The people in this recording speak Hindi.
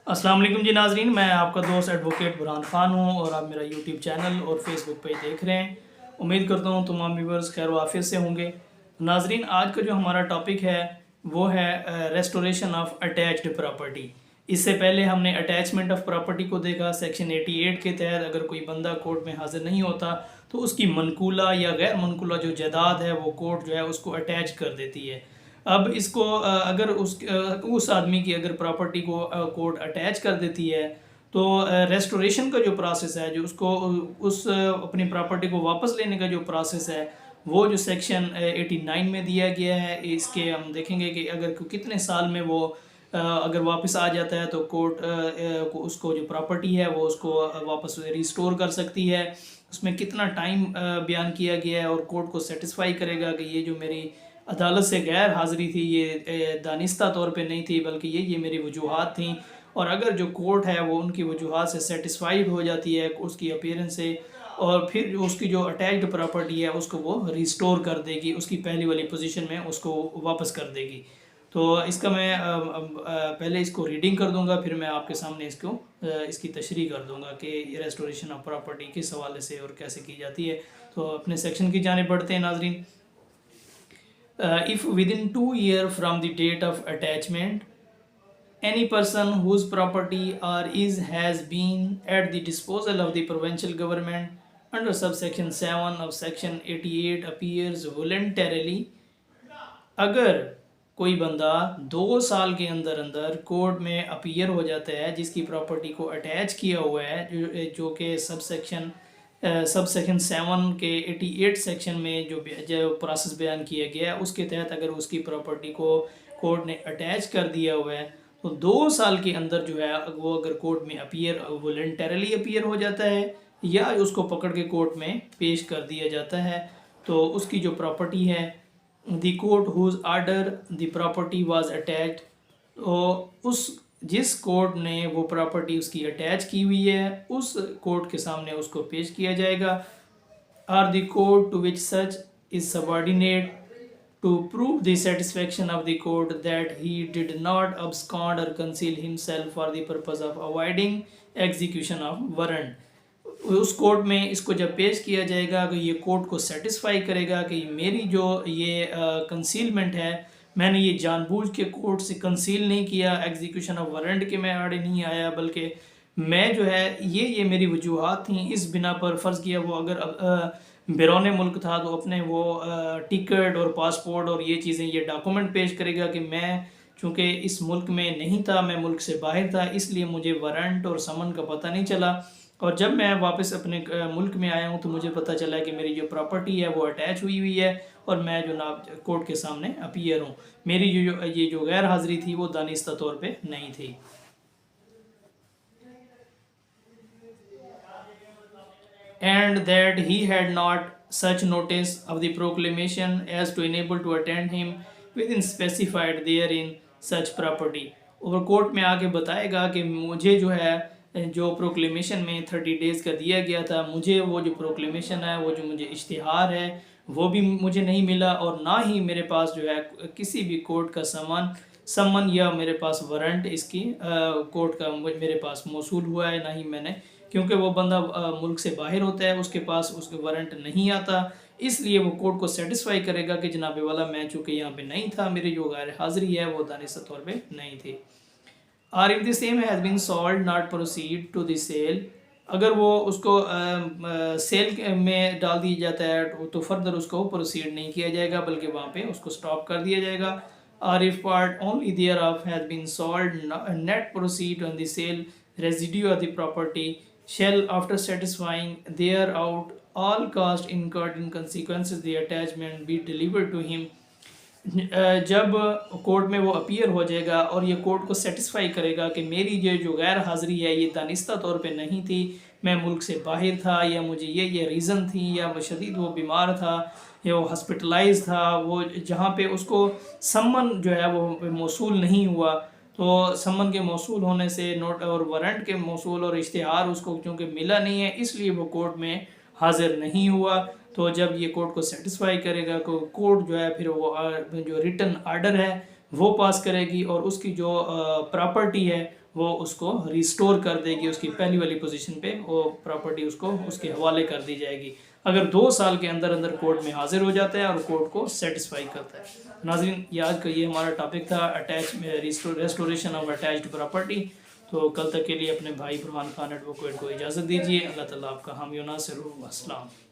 अस्सलाम वालेकुम जी नाजरीन, मैं आपका दोस्त एडवोकेट बुरहान ख़ान हूँ और आप मेरा यूट्यूब चैनल और फेसबुक पेज देख रहे हैं। उम्मीद करता हूँ तमाम व्यूवर्स खैर वाफियत से होंगे। नाजरीन, आज का जो हमारा टॉपिक है वो है रेस्टोरेशन ऑफ अटैच्ड प्रॉपर्टी। इससे पहले हमने अटैचमेंट ऑफ प्रॉपर्टी को देखा। सेक्शन 88 के तहत अगर कोई बंदा कोर्ट में हाजिर नहीं होता तो उसकी मनकूला या गैर मनकूला जो जायदाद है वो कोर्ट जो है उसको अटैच कर देती है। अब इसको अगर उस आदमी की अगर प्रॉपर्टी को कोर्ट अटैच कर देती है तो रेस्टोरेशन का जो प्रोसेस है, जो उसको उस अपनी प्रॉपर्टी को वापस लेने का जो प्रोसेस है वो जो सेक्शन 89 में दिया गया है। इसके हम देखेंगे कि अगर कितने साल में वो अगर वापस आ जाता है तो कोर्ट को उसको जो प्रॉपर्टी है वो उसको वापस रिस्टोर कर सकती है। उसमें कितना टाइम बयान किया गया है और कोर्ट को सेटिस्फाई करेगा कि ये जो मेरी अदालत से गैर हाज़िरी थी ये दानिस्ता तौर पे नहीं थी, बल्कि ये मेरी वजूहात थी। और अगर जो कोर्ट है वो उनकी वजूहात से सेटिस्फाइड हो जाती है उसकी अपीयरेंस से, और फिर जो उसकी जो अटैच्ड प्रॉपर्टी है उसको वो रिस्टोर कर देगी, उसकी पहली वाली पोजीशन में उसको वापस कर देगी। तो इसका मैं पहले इसको रीडिंग कर दूंगा, फिर मैं आपके सामने इसकी तशरीह कर दूंगा कि रेस्टोरेशन ऑफ प्रॉपर्टी किस हवाले से और कैसे की जाती है। तो अपने सेक्शन की जाने बढ़ते हैं नाजरीन। If within 2 years from the date of attachment, any person whose property or is has been at the disposal of the provincial government under subsection 7 of section 88 appears voluntarily, अगर कोई बंदा 2 साल के अंदर अंदर कोर्ट में अपीयर हो जाता है जिसकी प्रॉपर्टी को अटैच किया हुआ है, जो कि सब सेक्शन 7 के 88 सेक्शन में जो प्रोसेस बयान किया गया है उसके तहत अगर उसकी प्रॉपर्टी को कोर्ट ने अटैच कर दिया हुआ है तो 2 साल के अंदर जो है वो अगर कोर्ट में वॉलंटरली अपीयर हो जाता है या उसको पकड़ के कोर्ट में पेश कर दिया जाता है तो उसकी जो प्रॉपर्टी है, the court whose order the property was attached, तो उस जिस कोर्ट ने वो प्रॉपर्टी उसकी अटैच की हुई है उस कोर्ट के सामने उसको पेश किया जाएगा। Or the court to which such is subordinate to prove the satisfaction of the court that he did not abscond or conceal himself for the purpose of avoiding execution of warrant। उस कोर्ट में इसको जब पेश किया जाएगा तो ये कोर्ट को सेटिस्फाई करेगा कि मेरी जो ये कंसीलमेंट है, मैंने ये जानबूझ के कोर्ट से कंसील नहीं किया एग्जीक्यूशन ऑफ वारंट के मैं आड़े नहीं आया, बल्कि मैं जो है ये मेरी वजूहात थी। इस बिना पर फ़र्ज़ किया वो अगर बैरून मुल्क था तो अपने वो टिकट और पासपोर्ट और ये चीज़ें ये डॉक्यूमेंट पेश करेगा कि मैं चूँकि इस मुल्क में नहीं था, मैं मुल्क से बाहर था, इसलिए मुझे वारंट और समन का पता नहीं चला। और जब मैं वापस अपने मुल्क में आया हूँ तो मुझे पता चला कि मेरी जो प्रॉपर्टी है वो अटैच हुई हुई है और मैं जो ना कोर्ट के सामने अपीयर हूँ। मेरी ये जो गैर हाज़िरी थी वो दानिस्ता तौर पे नहीं थी। And that he had not such notice of the proclamation as to enable to attend him within specified therein such property। और कोर्ट में आके बताएगा कि मुझे जो है जो प्रोक्लेमेशन में 30 डेज़ का दिया गया था, मुझे वो जो प्रोक्लेमेशन है वो जो मुझे इश्तिहार है वो भी मुझे नहीं मिला, और ना ही मेरे पास जो है किसी भी कोर्ट का समन या मेरे पास वारंट इसकी कोर्ट का मेरे पास मौसूल हुआ है, ना ही मैंने, क्योंकि वो बंदा मुल्क से बाहर होता है उसके पास उसके वारंट नहीं आता, इसलिए वो कोर्ट को सेटिस्फाई करेगा कि जनाब वाला मैं चूँकि यहाँ पे नहीं था, मेरी जो गैर हाज़िरी है वो दानिस्ता तौर पे नहीं थी। और if the same has been sold not proceed to the sale, अगर वो उसको सेल में डाल दिया जाता है तो फर्दर उसको प्रोसीड नहीं किया जाएगा बल्कि वहाँ पे उसको स्टॉप कर दिया जाएगा। और if part only thereof has been sold net proceed on the sale residue of the property shall after satisfying thereout all cost incurred in consequences the attachment be delivered to him। जब कोर्ट में वो अपीयर हो जाएगा और ये कोर्ट को सेटिस्फाई करेगा कि मेरी जो गैर हाज़िरी है ये दानिस्ता तौर पे नहीं थी, मैं मुल्क से बाहर था या मुझे ये रीज़न थी या वो शदीद वो बीमार था या वो हॉस्पिटलाइज था, वो जहाँ पे उसको सम्मन जो है वो मौसूल नहीं हुआ, तो सम्मन के मौसूल होने से नोट और वारंट के मौसूल और इश्तिहार उसको चूँकि मिला नहीं है इसलिए वो कोर्ट में हाज़िर नहीं हुआ। तो जब ये कोर्ट को सेटिस्फाई करेगा तो कोर्ट जो है फिर वो जो रिटन आर्डर है वो पास करेगी और उसकी जो प्रॉपर्टी है वो उसको रिस्टोर कर देगी, उसकी पहली वाली पोजीशन पे वो प्रॉपर्टी उसको उसके हवाले कर दी जाएगी, अगर 2 साल के अंदर अंदर कोर्ट में हाजिर हो जाता है और कोर्ट को सेटिस्फाई करता है। नाज़रीन, आज का ये हमारा टॉपिक था रेस्टोरेशन ऑफ अटैच्ड प्रॉपर्टी। तो कल तक के लिए अपने भाई बुरहान खान एडवोकेट को इजाज़त दीजिए। अल्लाह ताला आपका हामी नासिर हो। अस्सलाम।